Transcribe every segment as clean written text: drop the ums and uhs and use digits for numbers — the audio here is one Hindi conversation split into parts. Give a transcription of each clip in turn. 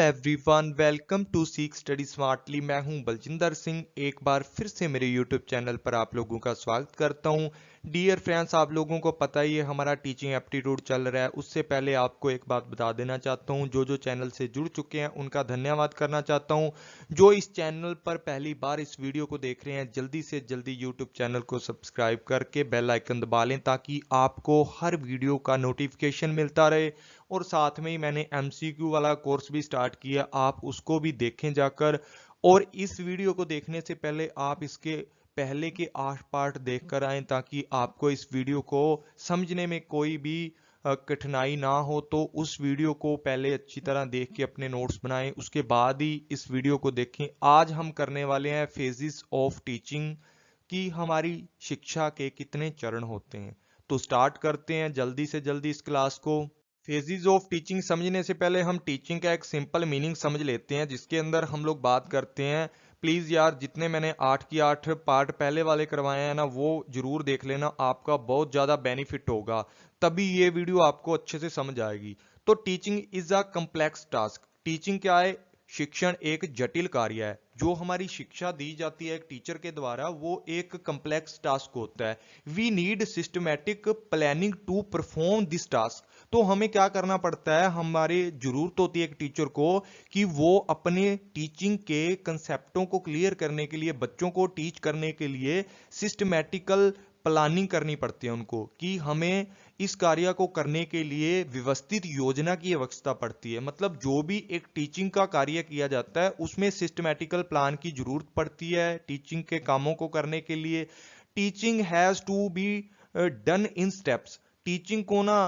Everyone, welcome to seek study smartly. मैं हूं बलजिंदर सिंह। एक बार फिर से मेरे यूट्यूब चैनल पर आप लोगों का स्वागत करता हूं। डियर फ्रेंड्स, आप लोगों को पता ही है हमारा टीचिंग एप्टीट्यूड चल रहा है। उससे पहले आपको एक बात बता देना चाहता हूं, जो चैनल से जुड़ चुके हैं उनका धन्यवाद करना चाहता हूं। जो इस चैनल पर पहली बार इस वीडियो को देख रहे हैं, जल्दी से जल्दी यूट्यूब चैनल को सब्सक्राइब करके बेल आइकन दबा लें ताकि आपको हर वीडियो का नोटिफिकेशन मिलता रहे। और साथ में ही मैंने एमसीक्यू वाला कोर्स भी स्टार्ट किया, आप उसको भी देखें जाकर। और इस वीडियो को देखने से पहले आप इसके पहले के 8 पार्ट देखकर आएं ताकि आपको इस वीडियो को समझने में कोई भी कठिनाई ना हो। तो उस वीडियो को पहले अच्छी तरह देख के अपने नोट्स बनाएं, उसके बाद ही इस वीडियो को देखें। आज हम करने वाले हैं फेजेस ऑफ टीचिंग कि हमारी शिक्षा के कितने चरण होते हैं। तो स्टार्ट करते हैं जल्दी से जल्दी इस क्लास को। फेजेस ऑफ टीचिंग समझने से पहले हम टीचिंग का एक सिंपल मीनिंग समझ लेते हैं, जिसके अंदर हम लोग बात करते हैं। प्लीज यार, जितने मैंने 8 की 8 पार्ट पहले वाले करवाए हैं ना, वो जरूर देख लेना, आपका बहुत ज्यादा बेनिफिट होगा। तभी ये वीडियो आपको अच्छे से समझ आएगी। तो teaching is a complex task. Teaching क्या है? शिक्षण एक जटिल कार्य है। जो हमारी शिक्षा दी जाती है एक टीचर के द्वारा, वो एक कम्प्लेक्स टास्क होता है। We need systematic planning to perform this task. तो हमें क्या करना पड़ता है, हमारी जरूरत होती है एक टीचर को कि वो अपने टीचिंग के कंसेप्टों को क्लियर करने के लिए, बच्चों को टीच करने के लिए सिस्टमैटिकल प्लानिंग करनी पड़ती है उनको, कि हमें इस कार्य को करने के लिए व्यवस्थित योजना की आवश्यकता पड़ती है। मतलब जो भी एक टीचिंग का कार्य किया जाता है उसमें सिस्टमैटिकल प्लान की जरूरत पड़ती है टीचिंग के कामों को करने के लिए। Teaching has to be done in steps. Teaching को ना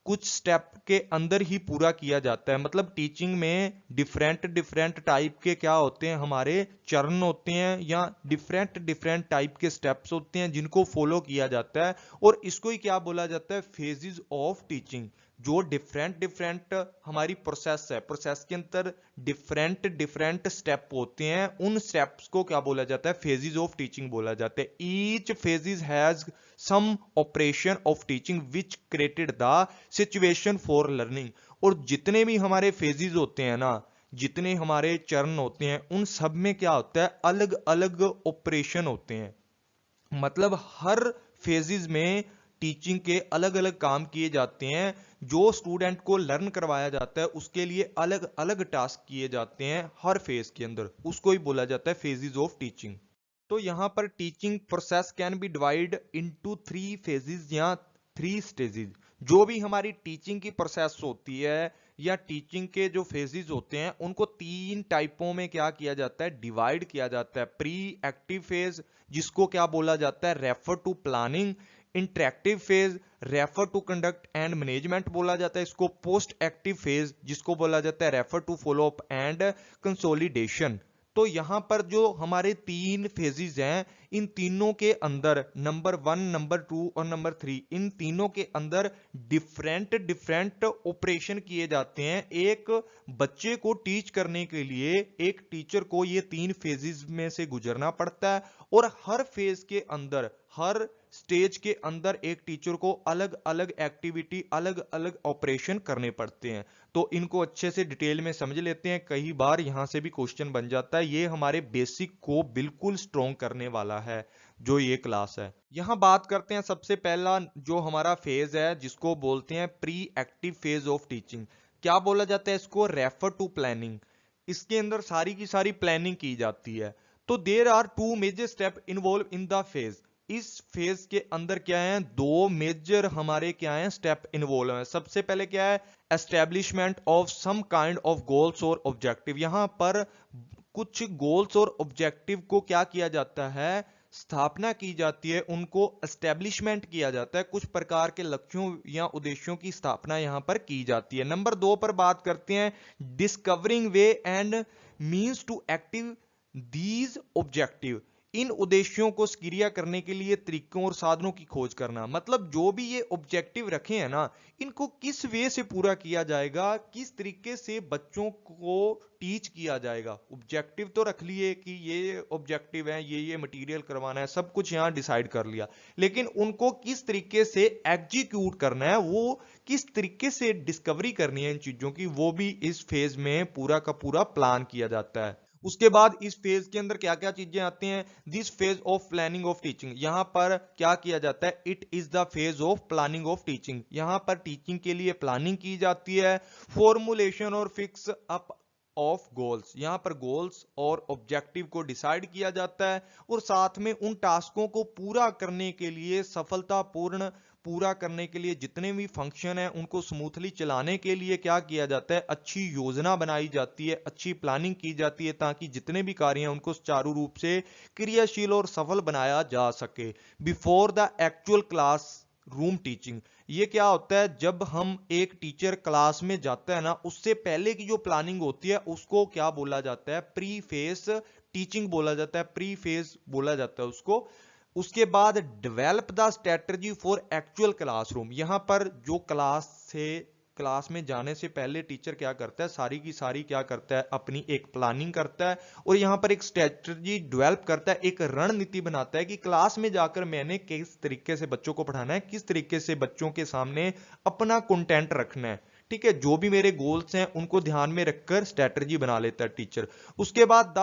कुछ स्टेप के अंदर ही पूरा किया जाता है। मतलब टीचिंग में डिफरेंट डिफरेंट टाइप के क्या होते हैं, हमारे चरण होते हैं या डिफरेंट डिफरेंट टाइप के स्टेप्स होते हैं जिनको फॉलो किया जाता है। और इसको ही क्या बोला जाता है? Phases of teaching. जो डिफरेंट डिफरेंट हमारी प्रोसेस है, प्रोसेस के अंदर डिफरेंट डिफरेंट स्टेप होते हैं, उन स्टेप्स को क्या बोला जाता है? फेजेस ऑफ टीचिंग बोला जाता है। Each phases has some operation of teaching which created the situation for learning. और जितने भी हमारे फेजेस होते हैं ना, जितने हमारे चरण होते हैं, उन सब में क्या होता है? अलग अलग ऑपरेशन होते हैं। मतलब हर फेजेस में टीचिंग के अलग अलग काम किए जाते हैं। जो स्टूडेंट को लर्न करवाया जाता है उसके लिए अलग अलग टास्क किए जाते हैं हर फेज के अंदर, उसको ही बोला जाता है फेजेस ऑफ टीचिंग। तो यहां पर teaching process can be divide into 3 phases या 3 स्टेजेस। जो भी हमारी टीचिंग की प्रोसेस होती है या टीचिंग के जो फेजेस होते हैं, उनको 3 टाइपों में क्या किया जाता है? डिवाइड किया जाता है। प्री एक्टिव फेज, जिसको क्या बोला जाता है? Refer to planning. Interactive phase, refer to conduct and management बोला जाता है इसको। पोस्ट एक्टिव फेज, जिसको बोला जाता है refer to follow up and consolidation. तो यहां पर जो हमारे 3 फेजेस हैं, इन तीनों के अंदर नंबर 1, नंबर 2 और नंबर 3, इन तीनों के अंदर डिफरेंट डिफरेंट ऑपरेशन किए जाते हैं। एक बच्चे को टीच करने के लिए एक टीचर को ये 3 फेजेस में से गुजरना पड़ता है। और हर फेज के अंदर, हर स्टेज के अंदर एक टीचर को अलग अलग एक्टिविटी, अलग अलग ऑपरेशन करने पड़ते हैं। तो इनको अच्छे से डिटेल में समझ लेते हैं। कई बार यहां से भी क्वेश्चन बन जाता है। ये हमारे बेसिक को बिल्कुल स्ट्रॉन्ग करने वाला है जो ये क्लास है। यहां बात करते हैं सबसे पहला जो हमारा फेज है, जिसको बोलते हैं pre active phase of teaching. क्या बोला जाता है इसको? Refer to planning. इसके अंदर सारी की सारी प्लानिंग की जाती है। तो there are 2 major step involve in the phase. इस फेज के अंदर क्या है? 2 मेजर हमारे क्या है? स्टेप इन्वॉल्व है। सबसे पहले क्या है? Establishment of some kind of goals और ऑब्जेक्टिव। यहां पर कुछ गोल्स और ऑब्जेक्टिव को क्या किया जाता है? स्थापना की जाती है, उनको एस्टेब्लिशमेंट किया जाता है। कुछ प्रकार के लक्ष्यों या उद्देश्यों की स्थापना यहां पर की जाती है। नंबर 2 पर बात करते हैं discovering ways and means to active these objective. इन उद्देश्यों को सक्रिय करने के लिए तरीकों और साधनों की खोज करना। मतलब जो भी ये ऑब्जेक्टिव रखे हैं ना, इनको किस वे से पूरा किया जाएगा, किस तरीके से बच्चों को टीच किया जाएगा। ऑब्जेक्टिव तो रख लिए कि ये ऑब्जेक्टिव है, ये मटेरियल करवाना है, सब कुछ यहाँ डिसाइड कर लिया, लेकिन उनको किस तरीके से एग्जीक्यूट करना है, वो किस तरीके से डिस्कवरी करनी है इन चीजों की, वो भी इस फेज में पूरा का पूरा प्लान किया जाता है। उसके बाद इस फेज के अंदर क्या क्या चीजें आती हैं, this phase of planning of teaching. यहां पर क्या किया जाता है, it is the phase of planning of teaching. यहां पर टीचिंग के लिए प्लानिंग की जाती है। फॉर्मुलेशन और फिक्स अप ऑफ गोल्स, यहां पर गोल्स और ऑब्जेक्टिव को डिसाइड किया जाता है, और साथ में उन टास्कों को पूरा करने के लिए, सफलतापूर्ण पूरा करने के लिए जितने भी फंक्शन है उनको स्मूथली चलाने के लिए क्या किया जाता है, अच्छी योजना बनाई जाती है, अच्छी प्लानिंग की जाती है, ताकि जितने भी कार्य हैं उनको सुचारू रूप से क्रियाशील और सफल बनाया जा सके। Before the actual class room teaching, ये क्या होता है, जब हम एक टीचर क्लास में जाता है ना, उससे पहले की जो प्लानिंग होती है उसको क्या बोला जाता है, प्री फेस टीचिंग बोला जाता है, प्री फेज बोला जाता है उसको। उसके बाद develop the strategy for actual classroom, यहां पर जो क्लास में जाने से पहले टीचर क्या करता है, सारी की सारी क्या करता है, अपनी एक प्लानिंग करता है, और यहां पर एक स्ट्रेटजी डेवलप करता है, एक रणनीति बनाता है कि क्लास में जाकर मैंने किस तरीके से बच्चों को पढ़ाना है, किस तरीके से बच्चों के सामने अपना कंटेंट रखना है। ठीक है, जो भी मेरे गोल्स हैं उनको ध्यान में रखकर स्ट्रेटजी बना लेता है टीचर। उसके बाद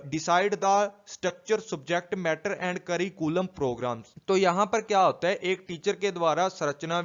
decide the structure subject matter and curriculum programmes. तो यहां पर क्या होता है, एक टीचर के द्वारा संरचना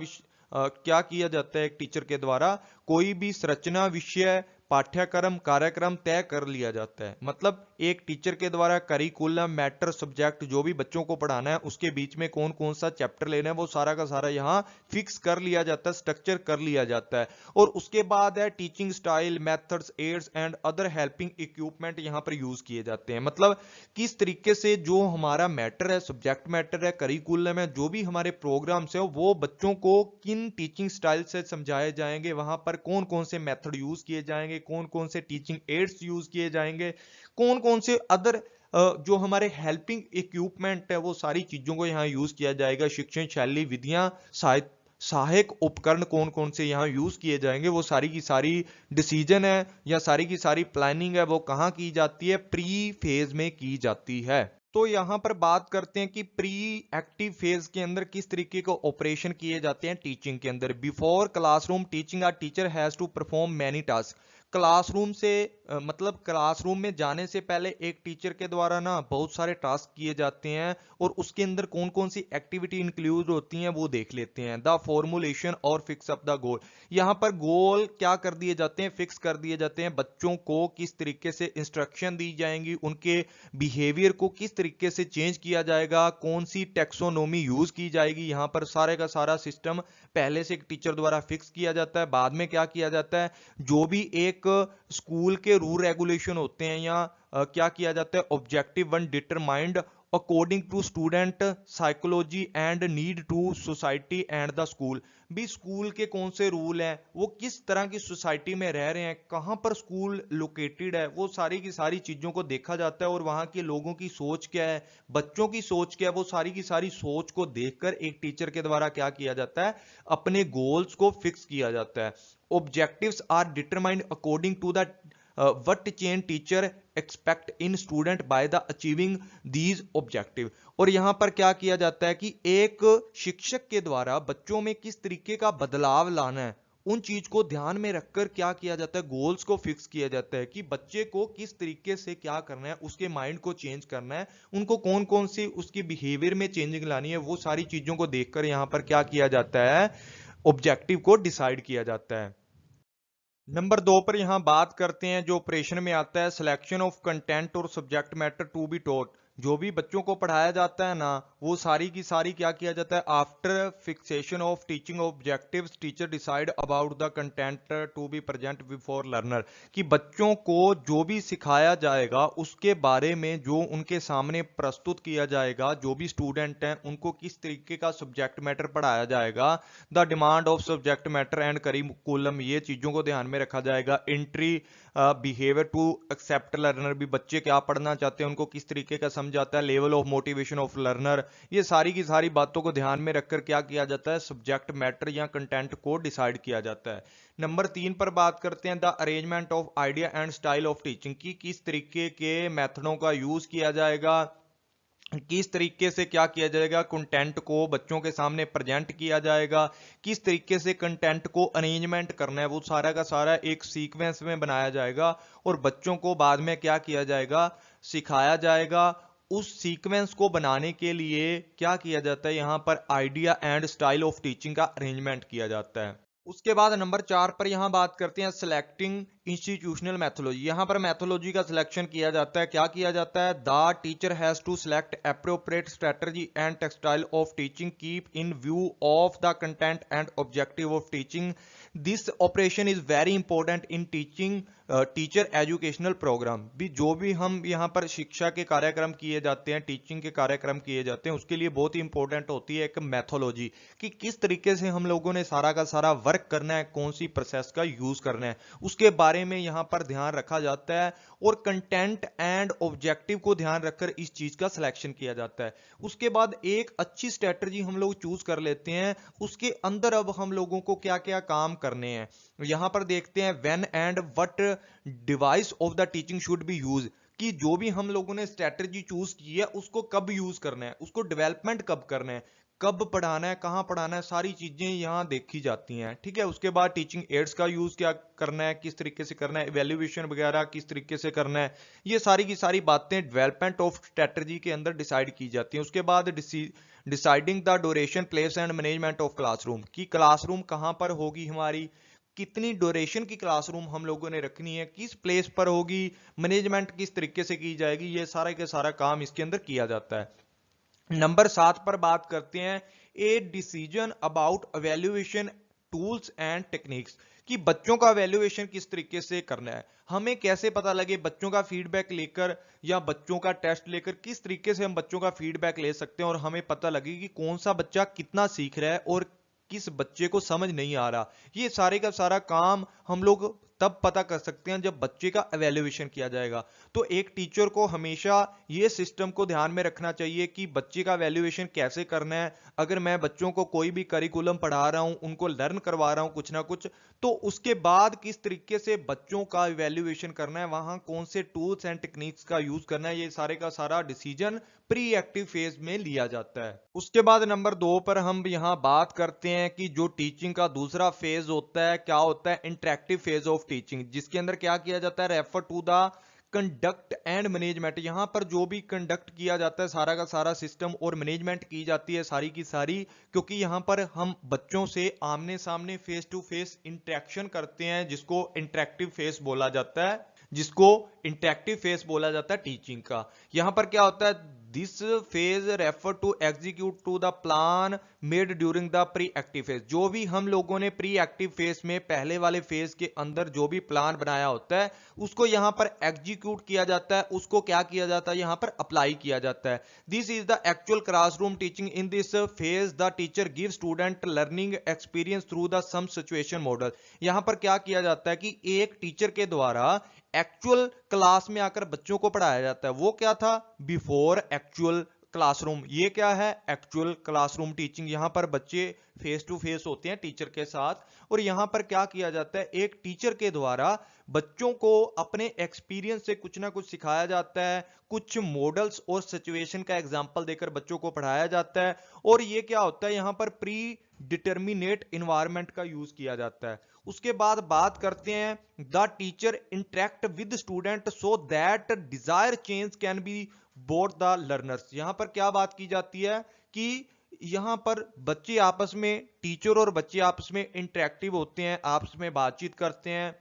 क्या किया जाता है, एक टीचर के द्वारा कोई भी संरचना, विषय, पाठ्यक्रम, कार्यक्रम तय कर लिया जाता है। मतलब एक टीचर के द्वारा करिकुलम, मैटर, सब्जेक्ट जो भी बच्चों को पढ़ाना है उसके बीच में कौन कौन सा चैप्टर लेना है वो सारा का सारा यहाँ फिक्स कर लिया जाता है, स्ट्रक्चर कर लिया जाता है। और उसके बाद है teaching style, methods, aids and other helping equipment यहाँ पर यूज किए जाते हैं। मतलब किस तरीके से जो हमारा मैटर है, सब्जेक्ट मैटर है, करिकुलम है, जो भी हमारे प्रोग्राम्स है, वो बच्चों को किन टीचिंग स्टाइल से समझाए जाएंगे, वहां पर कौन कौन से मेथड यूज किए जाएंगे, कौन कौन से टीचिंग एड्स यूज किए जाएंगे, कौन कौन से अदर जो हमारे हेल्पिंग इक्विपमेंट है वो सारी चीजों को यहाँ यूज किया जाएगा। शिक्षण शैली, विधियां, सहायक उपकरण कौन कौन से यहाँ यूज किए जाएंगे, वो सारी की सारी डिसीजन है या सारी की सारी प्लानिंग है वो कहाँ की जाती है, प्री फेज में की जाती है। तो यहां पर बात करते हैं कि प्री एक्टिव फेज के अंदर किस तरीके के ऑपरेशन किए जाते हैं टीचिंग के अंदर। Before classroom teaching a teacher has to perform many task. Classroom से मतलब क्लासरूम में जाने से पहले एक टीचर के द्वारा ना बहुत सारे टास्क किए जाते हैं, और उसके अंदर कौन कौन सी एक्टिविटी इंक्लूड होती हैं वो देख लेते हैं। द फॉर्मुलेशन और फिक्स अप द गोल, यहाँ पर गोल क्या कर दिए जाते हैं, फिक्स कर दिए जाते हैं। बच्चों को किस तरीके से इंस्ट्रक्शन दी जाएंगी, उनके बिहेवियर को किस तरीके से चेंज किया जाएगा, कौन सी टेक्सोनोमी यूज की जाएगी, यहाँ पर सारे का सारा सिस्टम पहले से एक टीचर द्वारा फिक्स किया जाता है। बाद में क्या किया जाता है, जो भी एक स्कूल के रूल रेगुलेशन होते हैं या क्या किया जाता है, objective one determined according to student psychology and need to society and the school. भी स्कूल के कौन से रूल हैं, वो किस तरह की सोसाइटी में रह रहे हैं, कहां पर स्कूल लोकेटेड है, वो सारी की सारी चीजों को देखा जाता है। और वहां के लोगों की सोच क्या है, बच्चों की सोच क्या है, वो सारी की सारी सोच को देखकर एक टीचर के द्वारा क्या किया जाता है, अपने गोल्स को फिक्स किया जाता है। Objectives are determined according to the what chain teacher expect in student by the achieving these objective। और यहां पर क्या किया जाता है कि एक शिक्षक के द्वारा बच्चों में किस तरीके का बदलाव लाना है, उन चीज को ध्यान में रखकर क्या किया जाता है, गोल्स को फिक्स किया जाता है कि बच्चे को किस तरीके से क्या करना है, उसके माइंड को चेंज करना है, उनको कौन कौन सी उसकी बिहेवियर में चेंजिंग लानी है, वो सारी चीजों को देखकर यहां पर क्या किया जाता है, ऑब्जेक्टिव को डिसाइड किया जाता है। नंबर 2 पर यहां बात करते हैं जो ऑपरेशन में आता है, सिलेक्शन ऑफ कंटेंट और subject matter to be taught. जो भी बच्चों को पढ़ाया जाता है ना, वो सारी की सारी क्या किया जाता है, after fixation of teaching objectives teacher decide about the content to be present before learner. कि बच्चों को जो भी सिखाया जाएगा उसके बारे में जो उनके सामने प्रस्तुत किया जाएगा, जो भी स्टूडेंट हैं उनको किस तरीके का सब्जेक्ट मैटर पढ़ाया जाएगा, the demand of subject matter and curriculum, ये चीजों को ध्यान में रखा जाएगा। Entry behaviour to accept learner, भी बच्चे क्या पढ़ना चाहते हैं, उनको किस तरीके का समझ आता है, level of motivation of learner, ये सारी की सारी बातों को ध्यान में रखकर क्या किया जाता है, सब्जेक्ट मैटर या कंटेंट को डिसाइड किया जाता है। नंबर 3 पर बात करते हैं the arrangement of idea and style of teaching, की किस तरीके के मेथडों का यूज किया जाएगा, किस तरीके से क्या किया जाएगा, कंटेंट को बच्चों के सामने प्रेजेंट किया जाएगा, किस तरीके से कंटेंट को अरेंजमेंट करना है, वो सारा का सारा एक सीक्वेंस में बनाया जाएगा और बच्चों को बाद में क्या किया जाएगा, सिखाया जाएगा। उस सीक्वेंस को बनाने के लिए क्या किया जाता है, यहां पर idea and style of teaching का अरेंजमेंट किया जाता है। उसके बाद नंबर 4 पर यहां बात करते हैं सिलेक्टिंग इंस्टीट्यूशनल मैथोलॉजी। यहां पर मैथोलॉजी का सिलेक्शन किया जाता है। क्या किया जाता है, the teacher has to select appropriate strategy and textile of teaching keep in view of the content and objective of teaching. This operation is very important in teaching teacher educational programme. भी जो भी हम यहाँ पर शिक्षा के कार्यक्रम किए जाते हैं, टीचिंग के कार्यक्रम किए जाते हैं, उसके लिए बहुत ही इंपॉर्टेंट होती है एक मैथोलॉजी, कि किस तरीके से हम लोगों ने सारा का सारा वर्क करना है, कौन सी प्रोसेस का यूज करना है, उसके बारे में यहाँ पर ध्यान रखा जाता है और कंटेंट एंड ऑब्जेक्टिव को ध्यान रखकर इस चीज का सिलेक्शन किया जाता है। उसके बाद एक अच्छी स्ट्रेटजी हम लोग चूज कर लेते हैं, उसके अंदर अब हम लोगों को क्या क्या काम करने हैं यहां पर देखते हैं। When and what device of the teaching should be use, कि जो भी हम लोगों ने स्ट्रेटजी चूज की है उसको कब यूज करना है, उसको डेवलपमेंट कब करना है, कब पढ़ाना है, कहां पढ़ाना है, सारी चीजें यहां देखी जाती हैं। ठीक है, उसके बाद टीचिंग एड्स का यूज क्या करना है, किस तरीके से करना है, इवैल्यूएशन वगैरह किस तरीके से करना है, ये सारी की सारी बातें डेवलपमेंट ऑफ स्ट्रेटजी के अंदर डिसाइड की जाती हैं। उसके बाद deciding the duration, place and management of classroom, की क्लासरूम कहां पर होगी हमारी, कितनी ड्यूरेशन की क्लासरूम हम लोगों ने रखनी है, किस प्लेस पर होगी, मैनेजमेंट किस तरीके से की जाएगी, ये सारा के सारा काम इसके अंदर किया जाता है। नंबर 7 पर बात करते हैं a decision about evaluation tools and techniques, कि बच्चों का एवेल्युएशन किस तरीके से करना है, हमें कैसे पता लगे, बच्चों का फीडबैक लेकर या बच्चों का टेस्ट लेकर किस तरीके से हम बच्चों का फीडबैक ले सकते हैं और हमें पता लगे कि कौन सा बच्चा कितना सीख रहा है और किस बच्चे को समझ नहीं आ रहा। ये सारे का सारा काम हम लोग तब पता कर सकते हैं जब बच्चे का एवेल्युएशन किया जाएगा। तो एक टीचर को हमेशा ये सिस्टम को ध्यान में रखना चाहिए कि बच्चे का एवेल्युएशन कैसे करना है। अगर मैं बच्चों को कोई भी करिकुलम पढ़ा रहा हूं, उनको लर्न करवा रहा हूं कुछ ना कुछ, तो उसके बाद किस तरीके से बच्चों का इवैल्यूएशन करना है, वहां कौन से टूल्स एंड टेक्निक्स का यूज करना है, ये सारे का सारा डिसीजन प्री एक्टिव फेज में लिया जाता है। उसके बाद नंबर 2 पर हम यहां बात करते हैं कि जो टीचिंग का दूसरा फेज होता है, क्या होता है, इंटरेक्टिव फेज ऑफ टीचिंग, जिसके अंदर क्या किया जाता है, refer to the conduct and management. यहां पर जो भी कंडक्ट किया जाता है सारा का सारा सिस्टम और मैनेजमेंट की जाती है सारी की सारी, क्योंकि यहां पर हम बच्चों से आमने सामने फेस टू फेस इंटरेक्शन करते हैं, जिसको इंटरेक्टिव फेस बोला जाता है, टीचिंग का। यहां पर क्या होता है, this phase refer to execute to the plan made during the pre active phase. जो भी हम लोगों ने प्री एक्टिव फेज में पहले वाले फेज के अंदर जो भी प्लान बनाया होता है उसको यहां पर एग्जीक्यूट किया जाता है, उसको क्या किया जाता है, यहां पर अप्लाई किया जाता है। This is the actual classroom teaching. In this phase the teacher give student learning experience through the some situation model. यहां पर क्या किया जाता है कि एक टीचर के द्वारा एक्चुअल क्लास में आकर बच्चों को पढ़ाया जाता है। वो क्या था, बिफोर एक्चुअल क्लासरूम, ये क्या है, एक्चुअल क्लासरूम टीचिंग। यहां पर बच्चे फेस टू फेस होते हैं टीचर के साथ और यहां पर क्या किया जाता है, एक टीचर के द्वारा बच्चों को अपने एक्सपीरियंस से कुछ ना कुछ सिखाया जाता है, कुछ मॉडल्स और सिचुएशन का एग्जांपल देकर बच्चों को पढ़ाया जाता है। और ये क्या होता है, यहां पर प्री डिटर्मिनेट एनवायरनमेंट का यूज किया जाता है। उसके बाद बात करते हैं the teacher interact with student so that desire change can be both the learners. यहां पर क्या बात की जाती है कि यहां पर बच्चे आपस में, टीचर और बच्चे आपस में इंटरेक्टिव होते हैं, आपस में बातचीत करते हैं।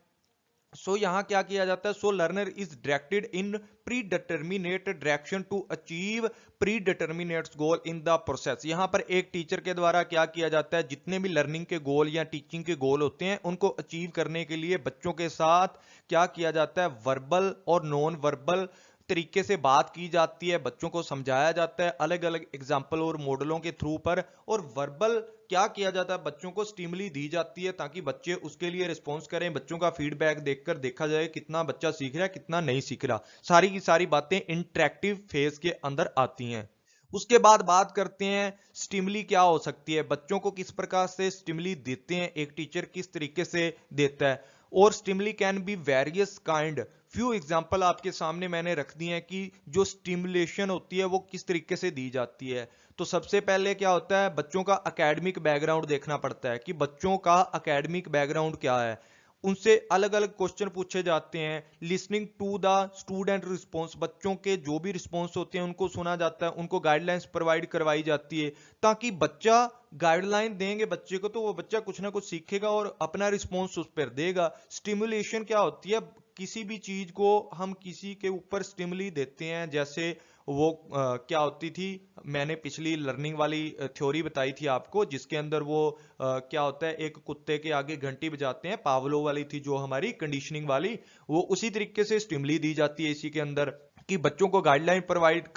सो यहां क्या किया जाता है, so learner is directed in pre determinate direction to achieve pre determinate goal in the process. यहां पर एक टीचर के द्वारा क्या किया जाता है, जितने भी लर्निंग के गोल या टीचिंग के गोल होते हैं उनको अचीव करने के लिए बच्चों के साथ क्या किया जाता है, वर्बल और नॉन वर्बल तरीके से बात की जाती है, बच्चों को समझाया जाता है अलग अलग एग्जाम्पल और मॉडलों के थ्रू पर। और वर्बल क्या किया जाता है, बच्चों को स्टिमुली दी जाती है ताकि बच्चे उसके लिए रिस्पॉन्स करें, बच्चों का फीडबैक देखकर देखा जाए कितना बच्चा सीख रहा है कितना नहीं सीख रहा। सारी की सारी बातें इंटरेक्टिव फेज के अंदर आती हैं। उसके बाद बात करते हैं स्टिमुली क्या हो सकती है, बच्चों को किस प्रकार से स्टिमुली देते हैं, एक टीचर किस तरीके से देता है। और stimuli can be various kind. Few example आपके सामने मैंने रख दिए हैं कि जो स्टिमुलेशन होती है वो किस तरीके से दी जाती है। तो सबसे पहले क्या होता है, बच्चों का एकेडमिक बैकग्राउंड देखना पड़ता है कि बच्चों का एकेडमिक बैकग्राउंड क्या है। उनसे अलग अलग क्वेश्चन पूछे जाते हैं। Listening to the student response, बच्चों के जो भी रिस्पॉन्स होते हैं उनको सुना जाता है, उनको गाइडलाइंस प्रोवाइड करवाई जाती है ताकि बच्चा गाइडलाइन देंगे बच्चे को तो वो बच्चा कुछ ना कुछ सीखेगा और अपना रिस्पॉन्स उस पर देगा। स्टिमुलेशन क्या होती है, किसी भी चीज को हम किसी के ऊपर स्टिमुली देते हैं, जैसे वो क्या होती थी, मैंने पिछली लर्निंग वाली थ्योरी बताई थी आपको जिसके अंदर वो क्या होता है, एक कुत्ते के आगे घंटी बजाते हैं, पावलो वाली थी जो हमारी कंडीशनिंग वाली, वो उसी तरीके से स्टिमुली दी जाती है इसी के अंदर कि बच्चों को गाइडलाइन प्रोवाइड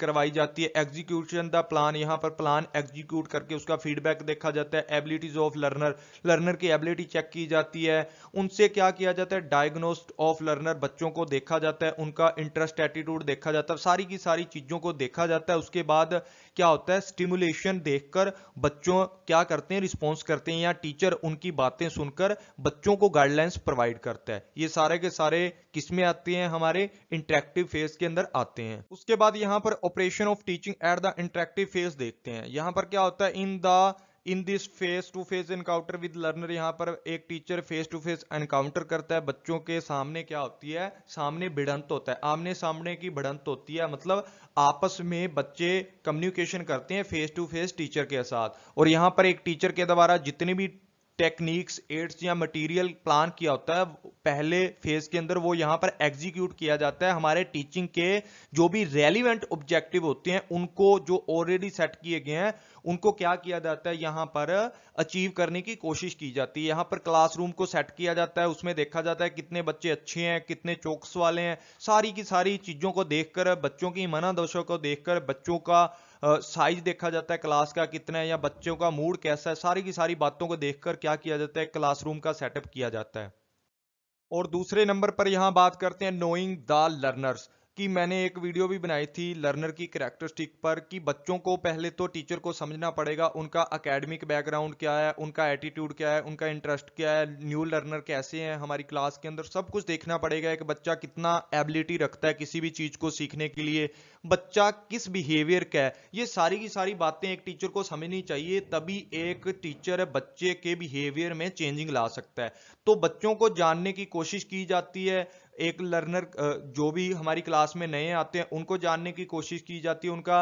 करवाई जाती है। एग्जीक्यूशन द प्लान, यहाँ पर प्लान एग्जीक्यूट करके उसका फीडबैक देखा जाता है। एबिलिटीज ऑफ लर्नर, लर्नर की एबिलिटी चेक की जाती है। उनसे क्या किया जाता है, डायग्नोस्ट ऑफ लर्नर, बच्चों को देखा जाता है, उनका इंटरेस्ट एटीट्यूड देखा जाता है, सारी की सारी चीजों को देखा जाता है। उसके बाद क्या होता है, स्टिमुलेशन देखकर बच्चों क्या करते हैं, रिस्पॉन्स करते हैं या टीचर उनकी बातें सुनकर बच्चों को गाइडलाइंस प्रोवाइड करता है। ये सारे के सारे किसमें आते हैं, हमारे इंटरेक्टिव फेज के अंदर आते हैं। उसके बाद यहाँ पर operation of teaching at the interactive phase देखते हैं। यहाँ पर क्या होता है, in this face to face encounter with learner, यहाँ पर एक teacher face to face encounter करता है, बच्चों के सामने क्या होती है, सामने भिड़ंत होता है, आमने सामने की भिड़ंत होती है, मतलब आपस में बच्चे कम्युनिकेशन करते हैं फेस टू फेस टीचर के साथ। और यहाँ पर एक टीचर के द्वारा जितने भी टेक्निक्स एड्स या मटेरियल प्लान किया होता है पहले फेज के अंदर वो यहाँ पर एग्जीक्यूट किया जाता है। हमारे टीचिंग के जो भी रेलिवेंट ऑब्जेक्टिव होते हैं उनको जो ऑलरेडी सेट किए गए हैं उनको क्या किया जाता है, यहाँ पर अचीव करने की कोशिश की जाती है। यहाँ पर क्लासरूम को सेट किया जाता है, उसमें देखा जाता है कितने बच्चे अच्छे हैं कितने चौकस वाले हैं, सारी की सारी चीजों को देखकर, बच्चों की मनोदशा को देखकर, बच्चों का साइज देखा जाता है क्लास का कितना है या बच्चों का मूड कैसा है, सारी की सारी बातों को देखकर क्या किया जाता है, क्लासरूम का सेटअप किया जाता है। और दूसरे नंबर पर यहां बात करते हैं नोइंग द लर्नर्स कि मैंने एक वीडियो भी बनाई थी लर्नर की कैरेक्टरिस्टिक पर कि बच्चों को पहले तो टीचर को समझना पड़ेगा उनका एकेडमिक बैकग्राउंड क्या है, उनका एटीट्यूड क्या है, उनका इंटरेस्ट क्या है, न्यू लर्नर कैसे हैं हमारी क्लास के अंदर, सब कुछ देखना पड़ेगा। एक बच्चा कितना एबिलिटी रखता है किसी भी चीज को सीखने के लिए, बच्चा किस बिहेवियर का है, ये सारी की सारी बातें एक टीचर को समझनी चाहिए, तभी एक टीचर बच्चे के बिहेवियर में चेंजिंग ला सकता है। तो बच्चों को जानने की कोशिश की जाती है, एक लर्नर जो भी हमारी क्लास में नए आते हैं उनको जानने की कोशिश की जाती है, उनका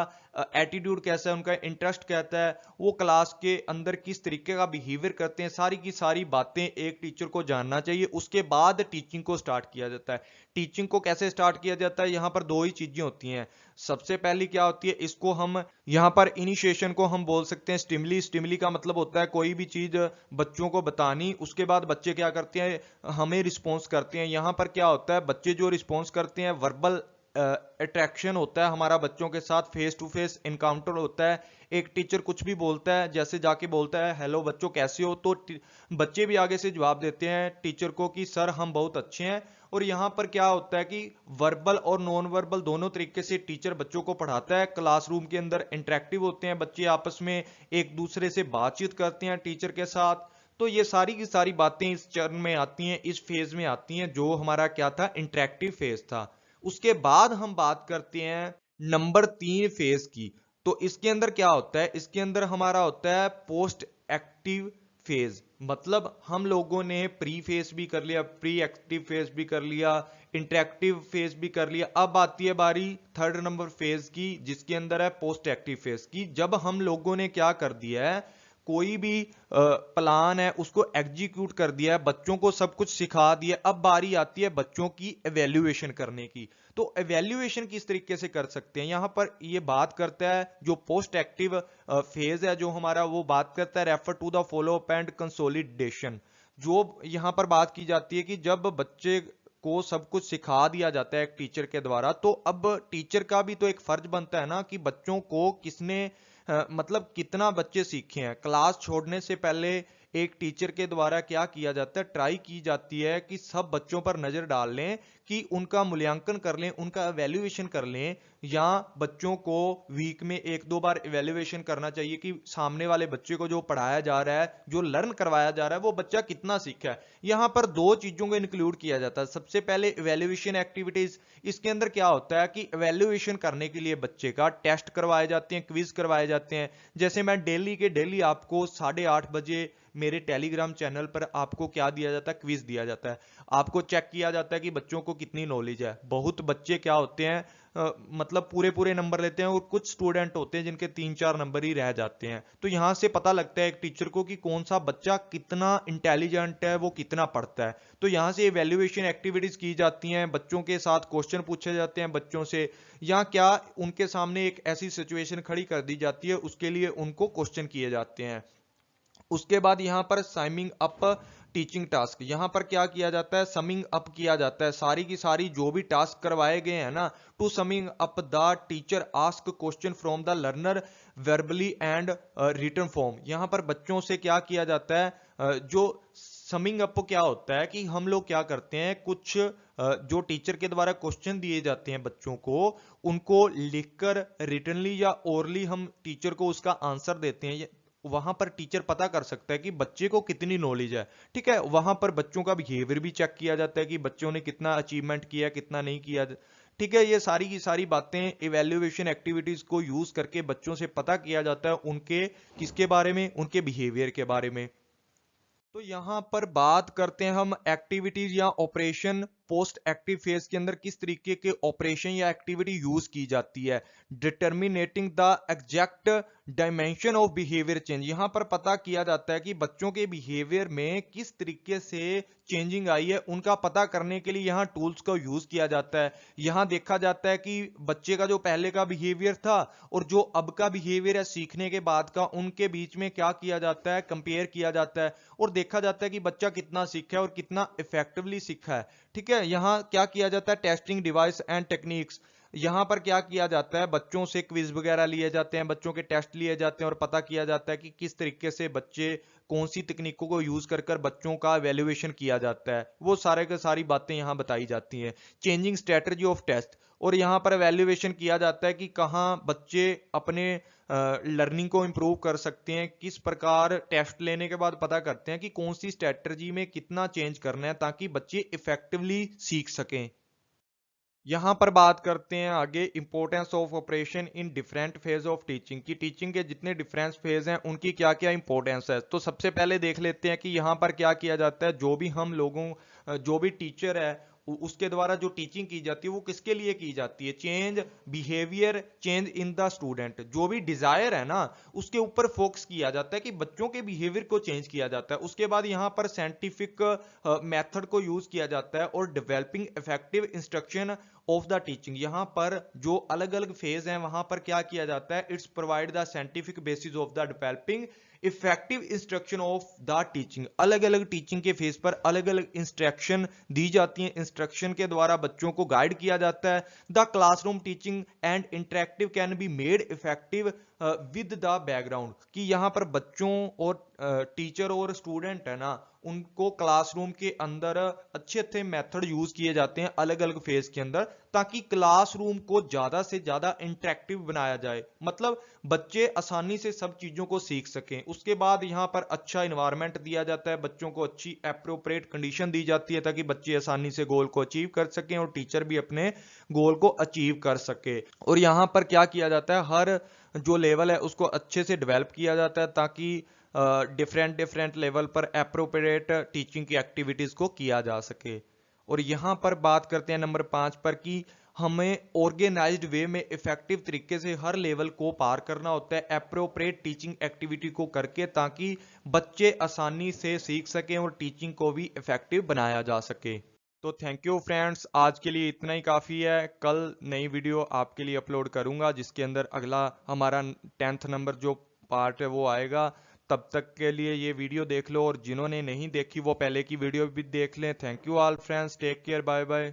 एटीट्यूड कैसा है, उनका इंटरेस्ट कैसा है, वो क्लास के अंदर किस तरीके का बिहेवियर करते हैं, सारी की सारी बातें एक टीचर को जानना चाहिए। उसके बाद टीचिंग को स्टार्ट किया जाता है। टीचिंग को कैसे स्टार्ट किया जाता है, यहाँ पर दो ही चीजें होती हैं। सबसे पहली क्या होती है, इसको हम यहाँ पर इनिशिएशन को हम बोल सकते हैं स्टिमुली। स्टिमुली का मतलब होता है कोई भी चीज बच्चों को बतानी, उसके बाद बच्चे क्या करते हैं, हमें रिस्पॉन्स करते हैं। यहाँ पर क्या होता है, बच्चे जो रिस्पॉन्स करते हैं वर्बल अट्रैक्शन होता है हमारा बच्चों के साथ, फेस टू फेस इनकाउंटर होता है। एक टीचर कुछ भी बोलता है, जैसे जाके बोलता है हेलो बच्चों कैसे हो, तो बच्चे भी आगे से जवाब देते हैं टीचर को कि सर हम बहुत अच्छे हैं। और यहाँ पर क्या होता है कि वर्बल और नॉन वर्बल दोनों तरीके से टीचर बच्चों को पढ़ाता है। क्लासरूम के अंदर इंटरेक्टिव होते हैं बच्चे, आपस में एक दूसरे से बातचीत करते हैं टीचर के साथ। तो ये सारी की सारी बातें इस चरण में आती हैं, इस फेज में आती हैं जो हमारा क्या था, इंटरेक्टिव फेज था। उसके बाद हम बात करते हैं नंबर 3 फेज की। तो इसके अंदर क्या होता है, इसके अंदर हमारा होता है पोस्ट एक्टिव फेज। मतलब हम लोगों ने प्री फेज भी कर लिया, प्री एक्टिव फेज भी कर लिया, इंटरेक्टिव फेज भी कर लिया। अब आती है बारी थर्ड नंबर फेज की जिसके अंदर है पोस्ट एक्टिव फेज की। जब हम लोगों ने क्या कर दिया है, कोई भी प्लान है उसको एग्जीक्यूट कर दिया है, बच्चों को सब कुछ सिखा दिया, अब बारी आती है बच्चों की एवेल्युएशन करने की। तो एवेल्युएशन किस तरीके से कर सकते हैं, यहां पर ये बात करता है जो पोस्ट एक्टिव फेज है जो हमारा, वो बात करता है refer to the follow up and consolidation. जो यहां पर बात की जाती है कि जब बच्चे को सब कुछ सिखा दिया जाता है एक टीचर के द्वारा, तो अब टीचर का भी तो एक फर्ज बनता है ना कि बच्चों को किसने मतलब कितना बच्चे सीखे हैं। क्लास छोड़ने से पहले एक टीचर के द्वारा क्या किया जाता है, ट्राई की जाती है कि सब बच्चों पर नजर डाल लें, कि उनका मूल्यांकन कर लें, उनका एवेल्युएशन कर लें, या बच्चों को वीक में 1-2 बार एवेल्युएशन करना चाहिए कि सामने वाले बच्चे को जो पढ़ाया जा रहा है, जो लर्न करवाया जा रहा है, वो बच्चा कितना सीखा है। यहां पर 2 चीजों को इंक्लूड किया जाता है। सबसे पहले एवेल्युएशन एक्टिविटीज, इसके अंदर क्या होता है कि एवेल्युएशन करने के लिए बच्चे का टेस्ट करवाए जाते हैं, क्विज करवाए जाते हैं। जैसे मैं डेली के डेली आपको 8:30 बजे मेरे टेलीग्राम चैनल पर आपको क्या दिया जाता है, क्विज दिया जाता है। आपको चेक किया जाता है कि बच्चों को कितनी नॉलेज है। बहुत बच्चे क्या होते हैं, मतलब पूरे पूरे नंबर लेते हैं, और कुछ स्टूडेंट होते हैं जिनके 3-4 नंबर ही रह जाते हैं। तो यहां से पता लगता है एक टीचर को कि कौन सा बच्चा कितना इंटेलिजेंट है, वो कितना पढ़ता है। तो यहां से इवैल्यूएशन एक्टिविटीज की जाती हैं, बच्चों के साथ क्वेश्चन पूछे जाते हैं बच्चों से, या क्या उनके सामने एक ऐसी सिचुएशन खड़ी कर दी जाती है, उसके लिए उनको क्वेश्चन किए जाते हैं। उसके बाद यहां पर साइमिंग अप टीचिंग टास्क, यहां पर क्या किया जाता है, समिंग अप किया जाता है सारी की सारी जो भी टास्क करवाए गए हैं ना। To summing up the teacher ask question from the learner verbally and written form. यहां पर बच्चों से क्या किया जाता है, जो समिंग अप क्या होता है कि हम लोग क्या करते हैं, कुछ जो टीचर के द्वारा क्वेश्चन दिए जाते हैं बच्चों को, उनको लिखकर रिटनली या ओरली हम टीचर को उसका आंसर देते हैं। वहां पर टीचर पता कर सकता है कि बच्चे को कितनी नॉलेज है। ठीक है, वहां पर बच्चों का बिहेवियर भी चेक किया जाता है कि बच्चों ने कितना अचीवमेंट किया, कितना नहीं किया। ठीक है, ये सारी की सारी बातें इवैल्यूएशन एक्टिविटीज को यूज करके बच्चों से पता किया जाता है उनके किसके बारे में, उनके बिहेवियर के बारे में। तो यहां पर बात करते हैं हम एक्टिविटीज या ऑपरेशन पोस्ट एक्टिव फेज के अंदर किस तरीके के ऑपरेशन या एक्टिविटी यूज की जाती है। Determining the exact dimension of behaviour change, यहां पर पता किया जाता है कि बच्चों के बिहेवियर में किस तरीके से चेंजिंग आई है, उनका पता करने के लिए यहां टूल्स का यूज किया जाता है। यहां देखा जाता है कि बच्चे का जो पहले का बिहेवियर था और जो अब का बिहेवियर है सीखने के बाद का, उनके बीच में क्या किया जाता है, कंपेयर किया जाता है, और देखा जाता है कि बच्चा कितना सीखा है और कितना इफेक्टिवली सीखा है। ठीक है, यहां क्या किया जाता है, टेस्टिंग डिवाइस एंड टेक्निक्स, यहां पर क्या किया जाता है, बच्चों से क्विज वगैरह लिए जाते हैं, बच्चों के टेस्ट लिए जाते हैं, और पता किया जाता है कि किस तरीके से बच्चे कौन सी तकनीकों को यूज कर कर बच्चों का वैल्यूएशन किया जाता है। वो सारे के सारी बातें यहां बताई जाती हैं। चेंजिंग स्ट्रेटजी ऑफ टेस्ट, और यहां पर वैल्यूएशन किया जाता है कि कहां बच्चे अपने लर्निंग को इंप्रूव कर सकते हैं, किस प्रकार टेस्ट लेने के बाद पता करते हैं कि कौन सी स्ट्रेटजी में कितना चेंज करना है ताकि बच्चे इफेक्टिवली सीख सकें। यहां पर बात करते हैं आगे importance of operation in different phase of teaching, की टीचिंग के जितने डिफरेंट फेज हैं उनकी क्या क्या इंपॉर्टेंस है। तो सबसे पहले देख लेते हैं कि यहां पर क्या किया जाता है, जो भी हम लोगों जो भी टीचर है उसके द्वारा जो टीचिंग की जाती है वो किसके लिए की जाती है, change behaviour change in the student, जो भी डिजायर है ना उसके ऊपर फोकस किया जाता है कि बच्चों के बिहेवियर को चेंज किया जाता है। उसके बाद यहां पर साइंटिफिक मेथड को यूज किया जाता है और developing effective instruction of the teaching, यहां पर जो अलग अलग फेज हैं वहां पर क्या किया जाता है, it's provide the scientific basis of the developing effective instruction of the teaching. अलग अलग टीचिंग के फेज पर अलग अलग इंस्ट्रक्शन दी जाती हैं, इंस्ट्रक्शन के द्वारा बच्चों को गाइड किया जाता है। The classroom teaching and interactive can be made effective with the background, कि यहां पर बच्चों और टीचर और स्टूडेंट है ना उनको क्लासरूम के अंदर अच्छे अच्छे मेथड यूज किए जाते हैं अलग अलग फेज के अंदर, ताकि क्लासरूम को ज्यादा से ज्यादा इंटरेक्टिव बनाया जाए, मतलब बच्चे आसानी से सब चीजों को सीख सकें। उसके बाद यहां पर अच्छा इन्वायरमेंट दिया जाता है, बच्चों को अच्छी एप्रोप्रिएट कंडीशन दी जाती है ताकि बच्चे आसानी से गोल को अचीव कर सकें और टीचर भी अपने गोल को अचीव कर सके। और यहां पर क्या किया जाता है, हर जो लेवल है उसको अच्छे से डेवलप किया जाता है ताकि डिफरेंट डिफरेंट लेवल पर एप्रोप्रिएट टीचिंग की एक्टिविटीज को किया जा सके। और यहां पर बात करते हैं नंबर 5 पर कि हमें ऑर्गेनाइज्ड वे में इफेक्टिव तरीके से हर लेवल को पार करना होता है एप्रोप्रिएट टीचिंग एक्टिविटी को करके, ताकि बच्चे आसानी से सीख सकें और टीचिंग को भी इफेक्टिव बनाया जा सके। तो थैंक यू फ्रेंड्स, आज के लिए इतना ही काफ़ी है। कल नई वीडियो आपके लिए अपलोड करूंगा जिसके अंदर अगला हमारा 10th नंबर जो पार्ट है वो आएगा। तब तक के लिए ये वीडियो देख लो और जिन्होंने नहीं देखी वो पहले की वीडियो भी देख लें। Thank you all friends, take care, bye bye.